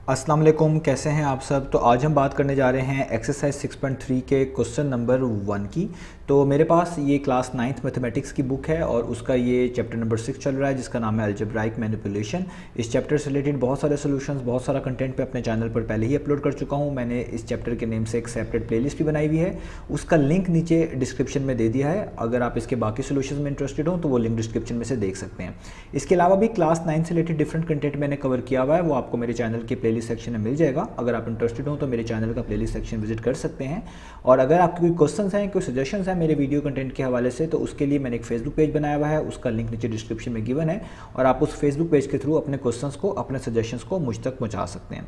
अस्सलाम वालेकुम, कैसे हैं आप सब। तो आज हम बात करने जा रहे हैं एक्सरसाइज 6.3 के क्वेश्चन नंबर 1 की। तो मेरे पास ये क्लास 9th मैथमेटिक्स की बुक है और उसका ये चैप्टर नंबर 6 चल रहा है जिसका नाम है अलजेब्राइक मैनिपुलेशन। इस चैप्टर से रिलेटेड बहुत सारे सॉल्यूशंस, बहुत सारा कंटेंट पे अपने चैनल पर पहले ही अपलोड कर चुका हूँ। मैंने इस चैप्टर के नेम से एक सेपरेट प्लेलिस्ट भी बनाई हुई है, उसका लिंक नीचे डिस्क्रिप्शन में दे दिया है। अगर आप इसके बाकी सोल्यूशन में इंटरेस्टेड हो तो वो लिंक डिस्क्रिप्शन में से देख सकते हैं। इसके अलावा भी क्लास 9 से रिलेटेड डिफरेंट कंटेंट मैंने कवर किया हुआ है, वो आपको मेरे चैनल के प्लेलिस्ट सेक्शन में मिल जाएगा। अगर आप इंटरेस्टेड हो तो मेरे चैनल का प्लेलिस्ट सेक्शन विजिट कर सकते हैं। और अगर आपके कोई क्वेश्चंस हैं, कोई सजेशंस हैं मेरे वीडियो कंटेंट के हवाले से, तो उसके लिए मैंने एक फेसबुक पेज बनाया हुआ है, उसका लिंक नीचे डिस्क्रिप्शन में गिवन है और आप उस फेसबुक पेज के थ्रू अपने क्वेश्चंस को, अपने सजेशंस को मुझ तक पहुंचा सकते हैं।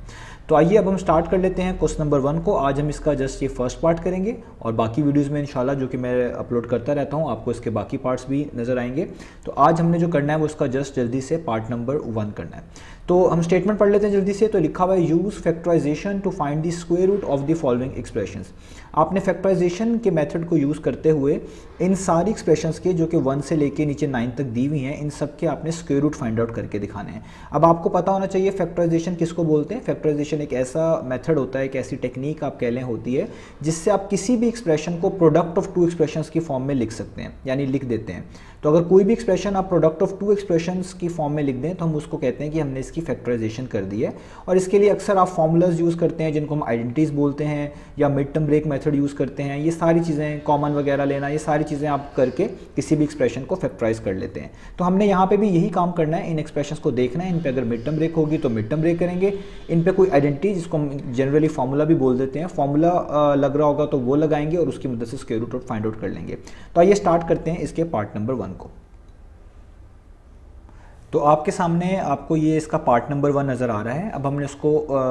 तो आइए अब हम स्टार्ट कर लेते हैं क्वेश्चन नंबर 1 को। आज हम इसका जस्ट ये फर्स्ट पार्ट करेंगे और बाकी वीडियोज़ में इंशाल्लाह जो कि मैं अपलोड करता रहता हूँ आपको इसके बाकी पार्ट्स भी नजर आएंगे। तो आज हमने जो करना है वो इसका जस्ट जल्दी से पार्ट नंबर 1 करना है। तो हम स्टेटमेंट पढ़ लेते हैं जल्दी से। तो लिखा हुआ है use factorization to find the square root of the following expressions. आपने फैक्टराइजेशन के मेथड को यूज़ करते हुए इन सारी एक्सप्रेशंस के जो कि 1 से लेके नीचे 9 तक दी हुई हैं, इन सब के आपने स्क्वायर रूट फाइंड आउट करके दिखाने हैं। अब आपको पता होना चाहिए फैक्टराइजेशन किसको बोलते हैं। फैक्टराइजेशन एक ऐसा मेथड होता है, एक ऐसी टेक्निक आप कह लें होती है जिससे आप किसी भी एक्सप्रेशन को प्रोडक्ट ऑफ टू एक्सप्रेशंस की फॉर्म में लिख सकते हैं, यानी लिख देते हैं। तो अगर कोई भी एक्सप्रेशन आप प्रोडक्ट ऑफ टू एक्सप्रेशंस की फॉर्म में लिख दें तो हम उसको कहते हैं कि हमने इसकी फैक्टराइजेशन कर दी है। और इसके लिए अक्सर आप फॉर्मूलाज यूज़ करते हैं जिनको हम आइडेंटिटीज़ बोलते हैं, या mid term break method use करते हैं। ये सारी चीज़ें, कॉमन वगैरह लेना, ये सारी चीज़ें आप करके किसी भी एक्सप्रेशन को फैक्टराइज कर लेते हैं। तो हमने यहाँ पे भी यही काम करना है, इन एक्सप्रेशंस को देखना है। इन पे अगर मिड टर्म ब्रेक होगी तो मिड टर्म ब्रेक करेंगे। इन पे कोई आइडेंटिटी जिसको हम जनरली फार्मूला भी बोल देते हैं, फार्मूला लग रहा होगा तो वो लगाएंगे और उसकी मदद से स्क्वायर रूट फाइंड आउट कर लेंगे। तो आइए स्टार्ट करते हैं इसके पार्ट नंबर 1 को। तो आपके सामने आपको ये इसका पार्ट नंबर 1 नज़र आ रहा है। अब हमने इसको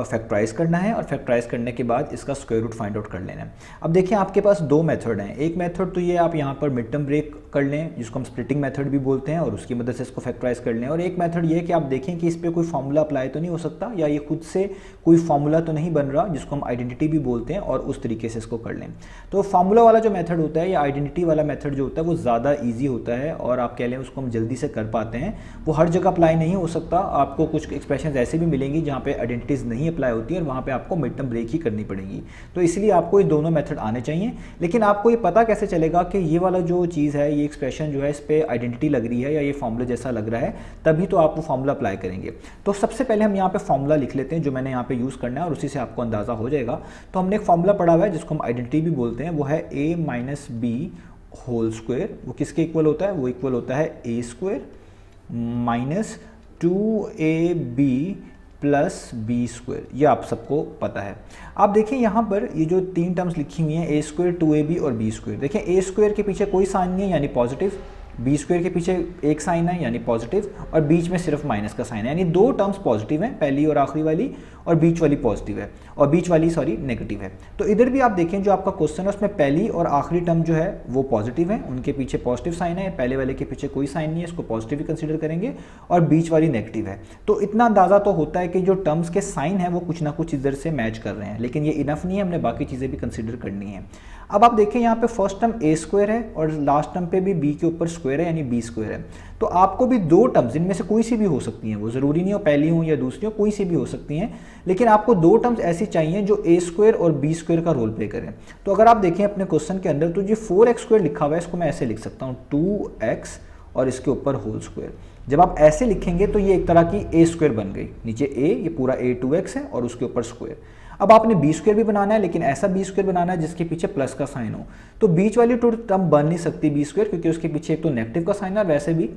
फैक्टराइज करना है और फैक्टराइज करने के बाद इसका स्क्वायर रूट फाइंड आउट कर लेना है। अब देखिए आपके पास दो मेथड हैं। एक मेथड तो ये आप यहाँ पर मिड टर्म ब्रेक कर लें, जिसको हम स्प्लिटिंग मेथड भी बोलते हैं, और उसकी मदद से इसको फैक्टराइज कर लें। और एक मेथड ये कि आप देखें कि इस पर कोई फार्मूला अप्लाई तो नहीं हो सकता, या ये खुद से कोई फार्मूला तो नहीं बन रहा, जिसको हम आइडेंटिटी भी बोलते हैं, और उस तरीके से इसको कर लें। तो फार्मूला वाला जो मेथड होता है या आइडेंटिटी वाला मेथड जो होता है वो ज़्यादा ईजी होता है और आप कह लें उसको हम जल्दी से कर पाते हैं। वो हर जगह अप्लाई नहीं हो सकता। आपको कुछ एक्सप्रेशंस ऐसे भी मिलेंगी जहाँ पे आइडेंटिटीज नहीं अप्लाई होती है और वहाँ पे आपको मिड टर्म ब्रेक ही करनी पड़ेगी। तो इसलिए आपको ये दोनों मेथड आने चाहिए। लेकिन आपको ये पता कैसे चलेगा कि ये वाला जो चीज़ है, ये एक्सप्रेशन जो है, इस पर आइडेंटिटी लग रही है या ये फॉर्मूला जैसा लग रहा है, तभी तो आप वो फॉर्मूला अप्लाई करेंगे। तो सबसे पहले हम यहाँ पे फॉर्मूला लिख लेते हैं जो मैंने यहाँ पे यूज़ करना है, और उसी से आपको अंदाज़ा हो जाएगा। तो हमने एक फॉर्मूला पढ़ा हुआ है जिसको हम आइडेंटिटी भी बोलते हैं, वो है a minus b whole square. वो किसके इक्वल होता है? वो इक्वल होता है a square minus 2ab plus b square. ये आप सबको पता है। आप देखें यहाँ पर ये जो तीन टर्म्स लिखी हुई हैं, a स्क्वायर, 2ab और b स्क्वायर। देखें a स्क्वायर के पीछे कोई साइन नहीं है यानी पॉजिटिव, बी स्क्वायर के पीछे एक साइन है यानी पॉजिटिव, और बीच में सिर्फ माइनस का साइन है, यानी दो टर्म्स पॉजिटिव हैं, पहली और आखिरी वाली, और बीच वाली पॉजिटिव है, और बीच वाली नेगेटिव है। तो इधर भी आप देखें जो आपका क्वेश्चन है उसमें पहली और आखिरी टर्म जो है वो पॉजिटिव है, उनके पीछे पॉजिटिव साइन है, पहले वाले के पीछे कोई साइन नहीं है, इसको पॉजिटिव ही कंसीडर करेंगे, और बीच वाली नेगेटिव है। तो इतना अंदाजा तो होता है कि जो टर्म्स के साइन है वो कुछ ना कुछ इधर से मैच कर रहे हैं, लेकिन ये इनफ नहीं है, हमने बाकी चीज़ें भी कंसिडर करनी है। अब आप देखें यहाँ पे फर्स्ट टर्म a स्क्वायर है और लास्ट टर्म पे भी b के ऊपर स्क्वायर है यानी b स्क्वायर है। तो आपको भी दो टर्म्स, इनमें से कोई सी भी हो सकती हैं, वो ज़रूरी नहीं हो पहली हो या दूसरी हो, कोई सी भी हो सकती हैं, लेकिन आपको दो टर्म्स ऐसी चाहिए जो a स्क्वायर और b स्क्वायर का रोल प्ले करें। तो अगर आप देखें अपने क्वेश्चन के अंदर, तो जो 4x स्क्वायर लिखा हुआ है इसको मैं ऐसे लिख सकता हूँ 2x और इसके ऊपर होल स्क्वायर। जब आप ऐसे लिखेंगे तो ये एक तरह की a स्क्वायर बन गई, नीचे a, ये पूरा a 2x है और उसके ऊपर स्क्वायर। अब आपने बी स्क्वायर भी बनाना है, लेकिन ऐसा बी स्क्वायर बनाना है जिसके पीछे प्लस का साइन हो। तो बीच वाली टर्म बन नहीं सकती बी स्क्वायर, क्योंकि उसके पीछे एक तो नेगेटिव का साइन है, वैसे भी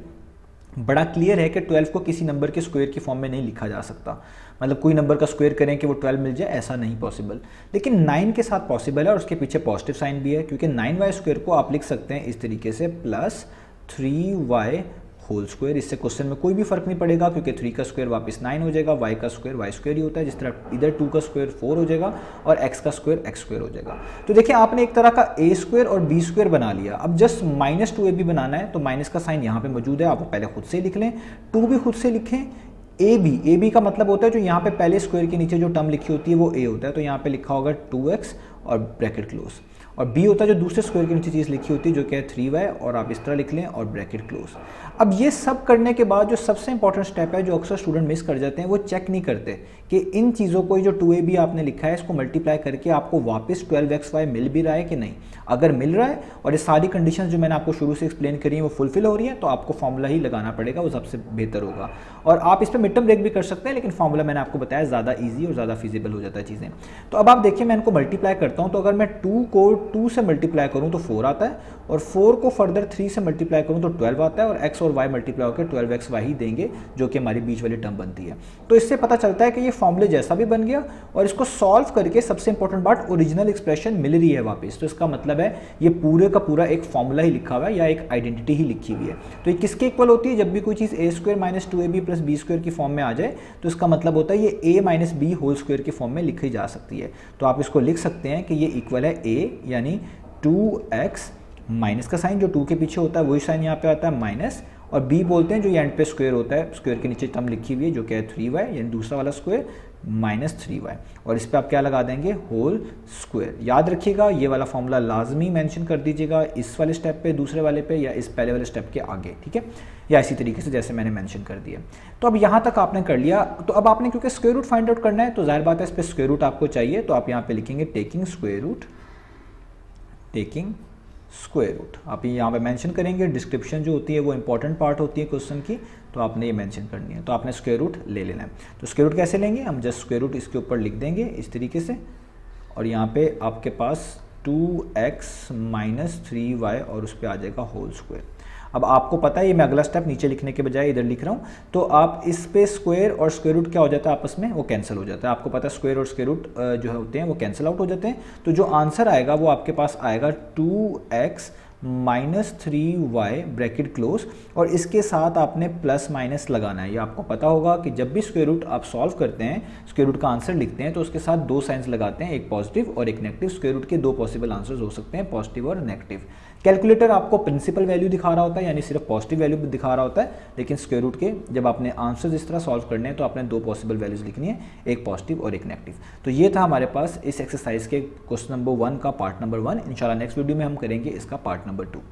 बड़ा क्लियर है कि 12 को किसी नंबर के स्क्वायर की फॉर्म में नहीं लिखा जा सकता। मतलब कोई नंबर का स्क्वायर करें कि वो 12 मिल जाए, ऐसा नहीं पॉसिबल। लेकिन 9 के साथ पॉसिबल है और उसके पीछे पॉजिटिव साइन भी है, क्योंकि 9y स्क्वायर को आप लिख सकते हैं इस तरीके से प्लस 3y होल स्क्वायर। इससे क्वेश्चन में कोई भी फर्क नहीं पड़ेगा, क्योंकि 3 का स्क्वायर वापस 9 हो जाएगा, y का स्क्वायर y स्क्वायर ही होता है, जिस तरह इधर 2 का स्क्वायर 4 हो जाएगा और x का स्क्वायर x स्क्वायर हो जाएगा। तो देखिए आपने एक तरह का a स्क्वायर और b स्क्वायर बना लिया। अब जस्ट माइनस 2ab बनाना है, तो माइनस का साइन यहाँ पे मौजूद है, आप पहले खुद से लिख लें, 2 भी खुद से लिखें, ए बी का मतलब होता है जो यहाँ पे पहले स्क्वायर के नीचे जो टर्म लिखी होती है वो a होता है। तो यहाँ पे लिखा होगा 2x और ब्रैकेट क्लोज, और b होता है जो दूसरे स्क्वायर के नीचे चीज़ लिखी होती है जो कि है 3y, और आप इस तरह लिख लें और ब्रैकेट क्लोज। अब ये सब करने के बाद जो सबसे इंपॉर्टेंट स्टेप है जो अक्सर स्टूडेंट मिस कर जाते हैं, वो चेक नहीं करते कि इन चीज़ों को जो 2ab आपने लिखा है इसको मल्टीप्लाई करके आपको वापस 12xy मिल भी रहा है कि नहीं। अगर मिल रहा है और ये सारी कंडीशंस जो मैंने आपको शुरू से एक्सप्लेन करी हैं वो फुलफिल हो रही है, तो आपको फॉर्मूला ही लगाना पड़ेगा, वो सबसे बेहतर होगा। और आप इस पर मिड टर्म ब्रेक भी कर सकते हैं, लेकिन फॉर्मूला मैंने आपको बताया ज़्यादा ईजी और ज़्यादा फिजिबल हो जाता है चीज़ें। तो अब आप देखिए मैं इनको मल्टीप्लाई करता हूँ, तो अगर मैं 2 को 2 से मल्टीप्लाई करूँ तो 4 आता है, और 4 को फर्दर 3 से मल्टीप्लाई करूँ तो 12 आता है, और x और y मल्टीप्लाई होकर 12xy ही देंगे जो कि हमारी बीच वाली टर्म बनती है। तो इससे पता चलता है कि ये फॉर्मूले जैसा भी बन गया, और इसको सॉल्व करके सबसे इंपॉर्टेंट बात ओरिजिनल एक्सप्रेशन मिल रही है वापस। तो इसका मतलब है ये पूरे का पूरा एक फॉर्मूला ही लिखा हुआ है या एक आइडेंटिटी ही लिखी हुई है। तो ये किसके इक्वल होती है? जब भी कोई चीज़ a² - 2ab + b² की फॉर्म में आ जाए तो इसका मतलब होता है ये a - b होल स्क्वायर की फॉर्म में लिखी जा सकती है। तो आप इसको लिख सकते हैं कि ये इक्वल है a यानी 2x माइनस का साइन जो 2 के पीछे होता है वही साइन यहाँ पे आता है माइनस, और b बोलते हैं जो ये एंड पे स्क्वायर होता है, स्क्वायर के नीचे टर्म लिखी हुई है जो कि है 3y यानी दूसरा वाला स्क्वायर माइनस 3y, और इस पे आप क्या लगा देंगे? Whole square. याद रखिएगा ये वाला फॉर्मूला लाजमी मेंशन कर दीजिएगा इस वाले स्टेप पे, दूसरे वाले पे, या इस पहले वाले स्टेप के आगे, ठीक है, या इसी तरीके से जैसे मैंने मेंशन कर दिया। तो अब यहाँ तक आपने कर लिया। तो अब आपने क्योंकि स्क्वायर रूट फाइंड आउट करना है तो जाहिर बात है इस पर स्क्वायर रूट आपको चाहिए, तो आप यहाँ पे लिखेंगे taking square root, taking square root आप यहाँ पे मेंशन करेंगे। डिस्क्रिप्शन जो होती है वो इंपॉर्टेंट पार्ट होती है क्वेश्चन की, तो आपने ये मेंशन करनी है। तो आपने स्क्वायर रूट ले लेना है। तो स्क्वायर रूट कैसे लेंगे? हम जस्ट स्क्वायर रूट इसके ऊपर लिख देंगे इस तरीके से, और यहाँ पे आपके पास 2x - 3y और उस पर आ जाएगा होल स्क्वायर। अब आपको पता है ये मैं अगला स्टेप नीचे लिखने के बजाय इधर लिख रहा हूँ, तो आप इस पे स्क्वायर और स्क्वायर रूट क्या हो जाता है आपस में? वो कैंसिल हो जाता है। आपको पता है स्क्वायर और स्क्वायर रूट जो होते हैं वो कैंसिल आउट हो जाते हैं। तो जो आंसर आएगा वो आपके पास आएगा 2x - 3y ब्रैकेट क्लोज, और इसके साथ आपने प्लस माइनस लगाना है। ये आपको पता होगा कि जब भी स्क्वायर रूट आप सॉल्व करते हैं, स्क्वायर रूट का आंसर लिखते हैं, तो उसके साथ 2 साइंस लगाते हैं, एक पॉजिटिव और एक नेगेटिव। स्क्वायर रूट के 2 पॉसिबल आंसर्स हो सकते हैं, पॉजिटिव और नेगेटिव। कैलकुलेटर आपको प्रिंसिपल वैल्यू दिखा रहा होता है, यानी सिर्फ पॉजिटिव वैल्यू दिखा रहा होता है, लेकिन स्क्वायर रूट के जब आपने आंसर्स इस तरह सॉल्व करने हैं तो आपने 2 पॉसिबल वैल्यूज लिखनी है, एक पॉजिटिव और एक नेगेटिव। तो ये था हमारे पास इस एक्सरसाइज के क्वेश्चन नंबर 1 का पार्ट नंबर 1। इंशाल्लाह नेक्स्ट वीडियो में हम करेंगे इसका पार्ट नंबर 2।